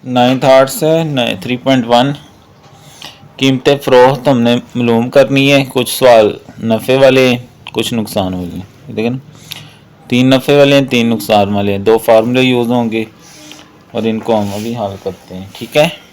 9th art से 3.1 कीमतें फ़रोख्त हमने मालूम करनी है। कुछ सवाल नफ़े वाले हैं, कुछ नुकसान वाले हैं। लेकिन 3 नफ़े वाले हैं, 3 नुकसान वाले हैं। 2 फार्मूले यूज़ होंगे और इनको हम अभी हल करते हैं। ठीक है,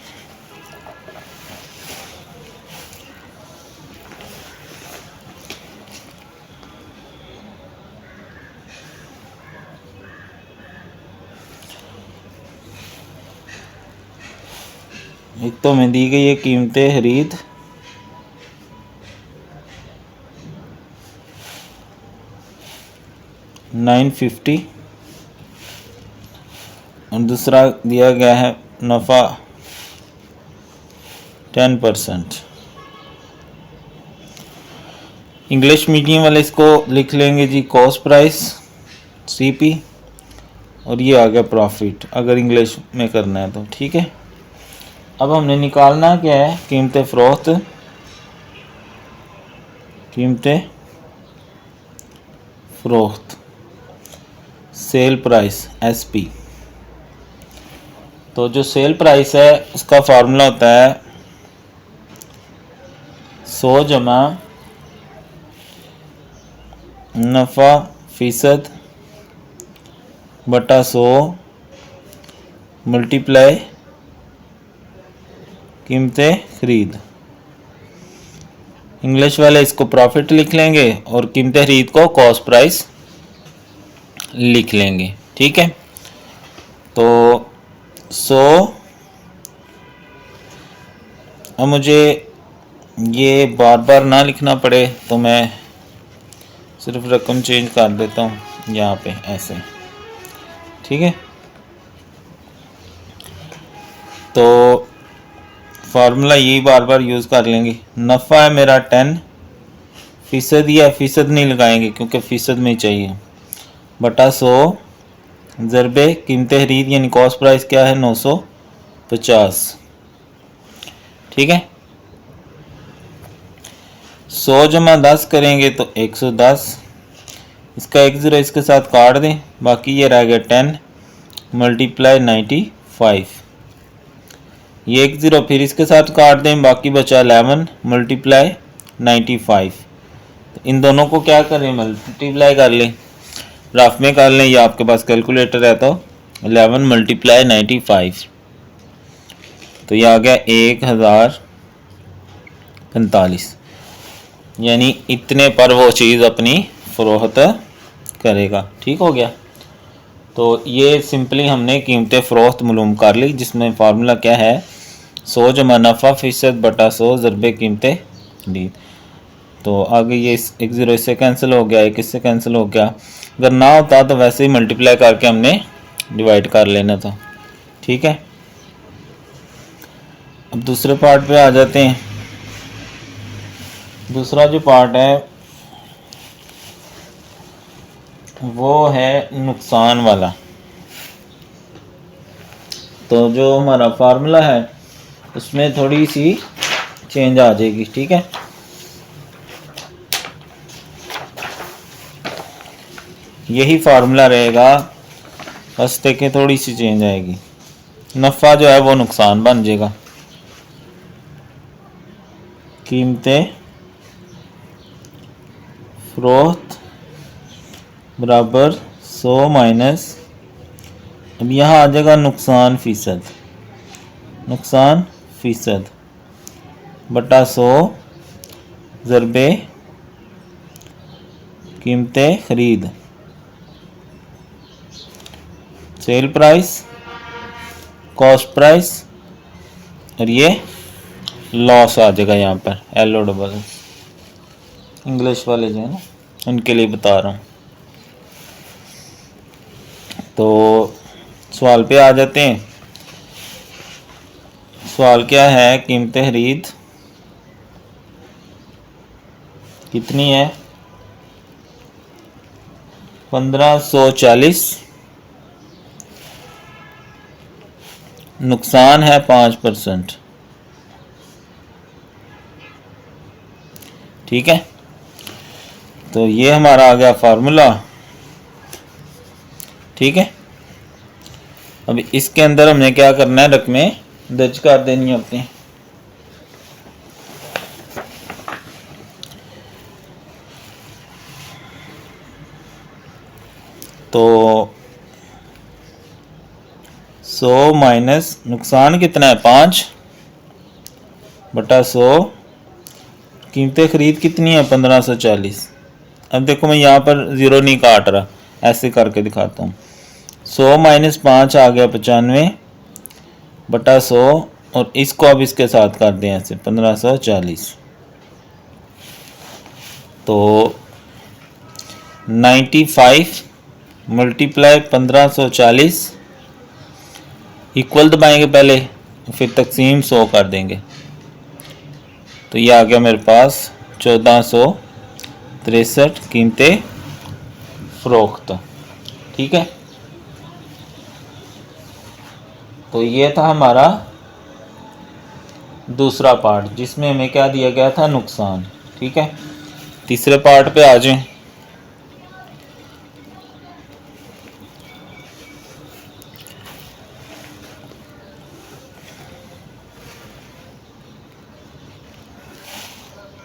एक तो हमें दी गई है कीमतें खरीद $950 और दूसरा दिया गया है नफ़ा 10%। इंग्लिश मीडियम वाले इसको लिख लेंगे जी कॉस्ट प्राइस CP, और ये आ गया प्रॉफिट अगर इंग्लिश में करना है तो। ठीक है, अब हमने निकालना क्या है, कीमतें फ़रोख्त, कीमतें फ़रोख्त, सेल प्राइस SP। तो जो सेल प्राइस है उसका फार्मूला होता है 100 जमा नफ़ा फ़ीसद बटा 100 मल्टीप्लाई कीमतें खरीद। इंग्लिश वाले इसको प्रॉफिट लिख लेंगे और कीमतें खरीद को कॉस्ट प्राइस लिख लेंगे। ठीक है, तो 100, अब मुझे ये बार बार ना लिखना पड़े तो मैं सिर्फ रकम चेंज कर देता हूँ यहाँ पे ऐसे। ठीक है, तो फार्मूला यही बार बार यूज़ कर लेंगे। नफ़ा है मेरा 10%, ही है, फ़ीसद नहीं लगाएंगे क्योंकि फ़ीसद में ही चाहिए, बटा 100 ज़रबे कीमतें खरीद यानी कॉस्ट प्राइस क्या है 950। ठीक है, 100 जमा 10 करेंगे तो 110, इसका 1 ज़ीरो इसके साथ काट दें, बाकी ये रह गया 10 मल्टीप्लाई 95, ये 1 ज़ीरो फिर इसके साथ काट दें, बाकी बचा 11 मल्टीप्लाई 95। तो इन दोनों को क्या करें, मल्टीप्लाई कर लें, रफ में कर लें या आपके पास कैलकुलेटर है तो 11 मल्टीप्लाई 95, तो ये आ गया 1045, यानी इतने पर वो चीज़ अपनी फ़रोख्त करेगा। ठीक हो गया, तो ये सिंपली हमने कीमतें फ़रोख्त मालूम कर ली, जिसमें फार्मूला क्या है 100 जमा नफ़ा फ़ीसद बटा 100 ज़रबे कीमतें खरीद। तो आगे ये 1 ज़ीरो इससे कैंसिल हो गया, 1 इससे कैंसिल हो गया, अगर ना होता तो वैसे ही मल्टीप्लाई करके हमने डिवाइड कर लेना था। ठीक है, अब दूसरे पार्ट पे आ जाते हैं। दूसरा जो पार्ट है वो है नुकसान वाला। तो जो हमारा फार्मूला है उसमें थोड़ी सी चेंज आ जाएगी। ठीक है, यही फार्मूला रहेगा, बस देखें थोड़ी सी चेंज आएगी, नफ़ा जो है वो नुकसान बन जाएगा। कीमतें फ़रोख्त बराबर 100 माइनस, अब यहाँ आ जाएगा नुकसान फ़ीसद, नुकसान फ़ीसद बटा 100 ज़रबे कीमतें खरीद, सेल प्राइस कॉस्ट प्राइस, और ये लॉस आ जाएगा यहाँ पर LO डबल, इंग्लिश वाले जो है ना उनके लिए बता रहा हूँ। तो सवाल पे आ जाते हैं। सवाल क्या है, कीमतें खरीद कितनी है 1540, नुकसान है 5%। ठीक है, तो ये हमारा आ गया फार्मूला। ठीक है, अब इसके अंदर हमने क्या करना है, रकमें दर्ज कर देनी है अपनी। तो 100 माइनस नुकसान कितना है 5 बटा 100, कीमतें खरीद कितनी है 1540। अब देखो मैं यहाँ पर ज़ीरो नहीं काट रहा, ऐसे करके दिखाता हूँ। 100 माइनस 5 आ गया 95 बटा 100, और इसको अब इसके साथ कर दें ऐसे 1540। तो 95 मल्टीप्लाई 1540 इक्वल दबाएंगे पहले, फिर तकसीम 100 कर देंगे। तो ये आ गया मेरे पास 1463 कीमतें फ़रोख्त। ठीक है, तो ये था हमारा दूसरा पार्ट जिसमें हमें क्या दिया गया था, नुकसान। ठीक है, तीसरे पार्ट पे आ जाएं।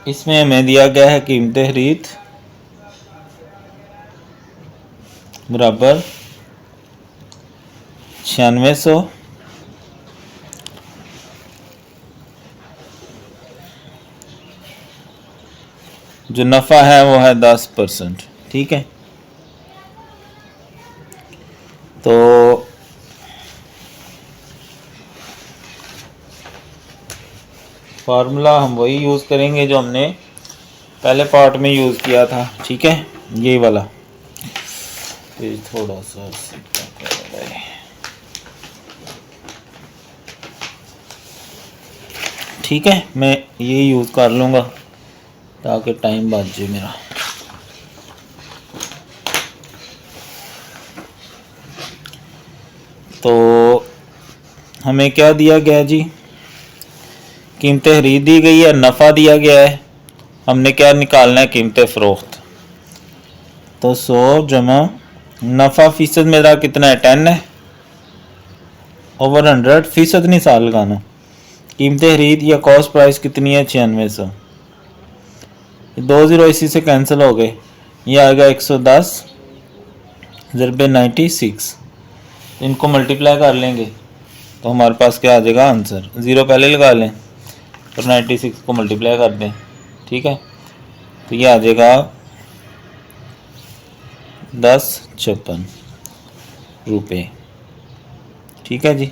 इसमें हमें दिया गया है कीमतें खरीद बराबर 9600, जो नफ़ा है वो है 10%। ठीक है, तो फार्मूला हम वही यूज़ करेंगे जो हमने पहले पार्ट में यूज़ किया था। ठीक है, ये वाला थोड़ा सा ठीक है, मैं ये यूज़ कर लूँगा ताकि टाइम बच जाए मेरा। तो हमें क्या दिया गया जी, कीमतें खरीद दी गई है, नफ़ा दिया गया है, हमने क्या निकालना है, कीमतें फ़रोख्त। तो 100 जमा नफ़ा फ़ीसद मेरा कितना है 10 है, ओवर 100 फ़ीसद नहीं साल लगाना। कीमतें खरीद या कॉस्ट प्राइस कितनी है 9600, 2 ज़ीरो इसी से कैंसिल हो गए, ये आएगा 110 ज़रबे 96। इनको मल्टीप्लाई कर लेंगे तो हमारे पास क्या आ जाएगा आंसर, ज़ीरो पहले लगा लें और 96 को मल्टीप्लाई कर दें। ठीक है, तो ये आ जाएगा 1056 रुपये। ठीक है जी,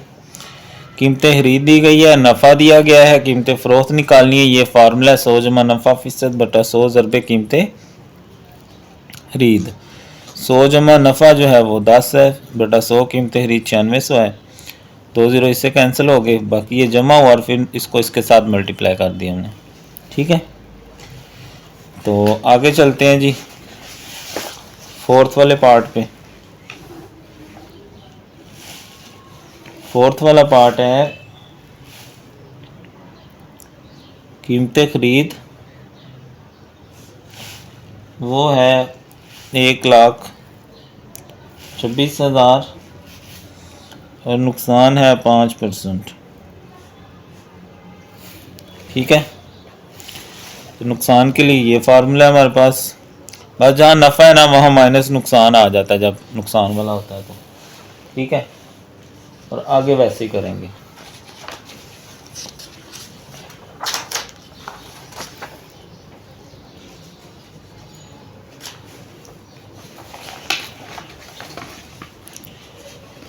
कीमतें खरीद दी गई है, नफ़ा दिया गया है, कीमतें फ़रोख्त निकालनी है। ये फार्मूला 100 जमा नफ़ा फ़ीसद बटा 100 ज़रबे कीमतें खरीद। 100 जमा नफ़ा जो है वो 10 है बटा 100 कीमतें खरीद 9600 है, 2 ज़ीरो इससे कैंसिल हो गए, बाकी ये जमा हुआ और फिर इसको इसके साथ मल्टीप्लाई कर दिया हमने। ठीक है, तो आगे चलते हैं जी फोर्थ वाले पार्ट पे। फोर्थ वाला पार्ट है कीमतें खरीद, वो है 1,26,000 और नुकसान है 5%। ठीक है, तो नुकसान के लिए ये फार्मूला है हमारे पास, बस जहाँ नफ़ा है ना वहाँ माइनस नुकसान आ जाता है जब नुकसान वाला होता है तो। ठीक है, और आगे वैसे ही करेंगे।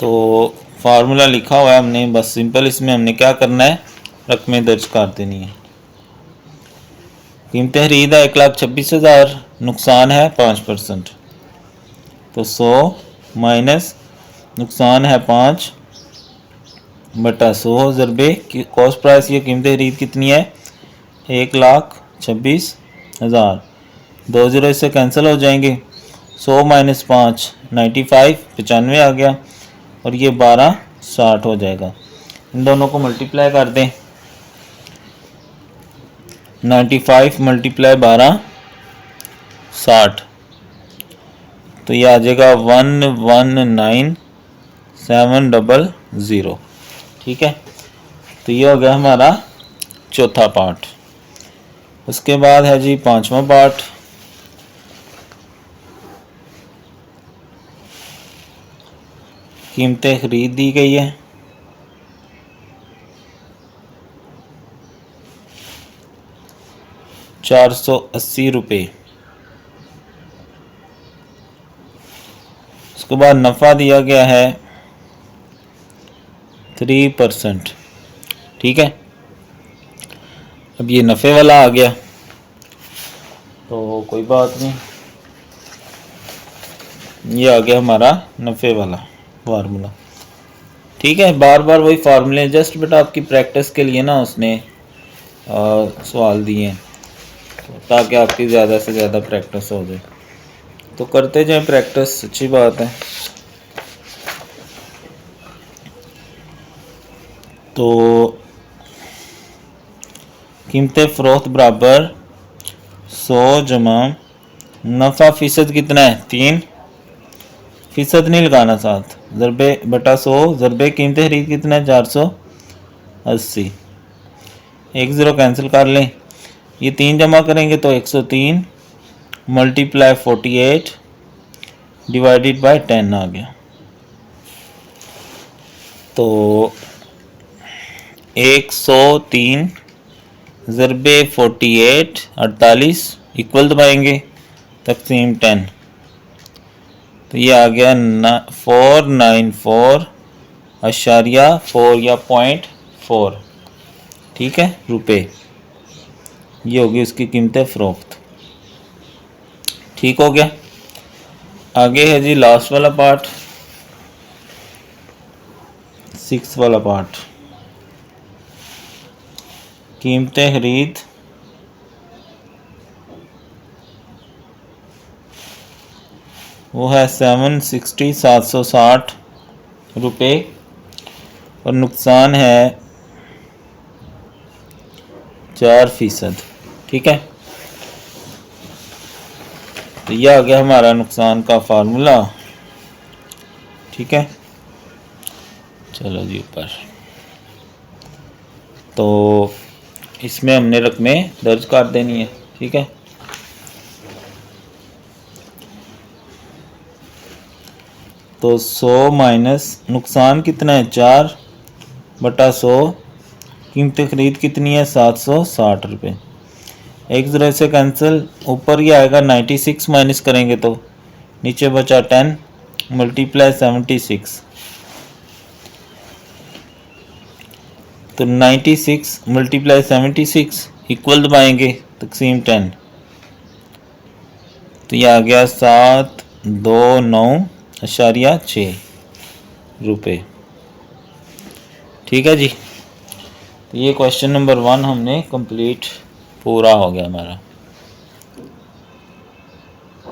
तो फार्मूला लिखा हुआ है हमने, बस सिंपल इसमें हमने क्या करना है, रकमें दर्ज कर देनी है। कीमतें खरीद है 1,26,000, नुकसान है 5%। तो 100 माइनस नुकसान है 5 बटा 100 ज़रबे की कॉस्ट प्राइस, ये कीमतें खरीद कितनी है 1,26,000, 2 ज़ीरो इससे कैंसिल हो जाएंगे। 100 माइनस 5 95 95 आ गया, और ये 12 60 हो जाएगा। इन दोनों को मल्टीप्लाई कर दें, 95 मल्टीप्लाई 12 60, तो ये आ जाएगा 119 700। ठीक है, तो ये हो गया हमारा चौथा पार्ट। उसके बाद है जी पांचवा पार्ट। कीमतें खरीद दी गई है। ₹480। उसके बाद नफ़ा दिया गया है 3%। ठीक है, अब ये नफ़े वाला आ गया तो कोई बात नहीं, ये आ गया हमारा नफ़े वाला फार्मूला। ठीक है, बार बार वही फार्मूले, जस्ट बेटा आपकी प्रैक्टिस के लिए ना उसने सवाल दिए हैं ताकि आपकी ज़्यादा से ज़्यादा प्रैक्टिस हो जाए। तो करते जाएं प्रैक्टिस, अच्छी बात है। तो कीमतें फ़रोख्त बराबर 100 जमा नफ़ा फ़ीसद कितना है 3, फ़ीसद नहीं लगाना साथ, ज़रबे बटा 100 ज़रबे कीमतें खरीद कितना है 480। 1 0 कैंसिल कर लें, ये 3 जमा करेंगे तो 103 मल्टीप्लाई 48 डिवाइडेड बाय 10 आ गया। तो 103 ज़रबे 48 48 इक्वल दबाएंगे तकसीम 10, तो ये आ गया 494.4 या 0.4। ठीक है, रुपए। ये होगी उसकी कीमतें फ़रोख्त। ठीक हो गया। आगे है जी लास्ट वाला पार्ट, 6 वाला पार्ट। कीमतें खरीद वो है 760 रुपये और नुकसान है 4%। ठीक है, तो यह आ गया हमारा नुकसान का फार्मूला। ठीक है, चलो जी ऊपर। तो इसमें हमने रकमें दर्ज कर देनी है। ठीक है, तो 100 माइनस नुकसान कितना है 4 बटा 100, कीमत खरीद कितनी है 760 रुपये। 1 0 से कैंसिल, ऊपर ही आएगा 96 माइनस करेंगे तो नीचे बचा 10 मल्टीप्लाई 76, तो 96 मल्टीप्लाई 76 इक्वल दबाएंगे तकसीम 10, तो यह आ गया 729.6 रुपये। ठीक है जी, तो ये क्वेश्चन नंबर 1 हमने कंप्लीट पूरा हो गया हमारा।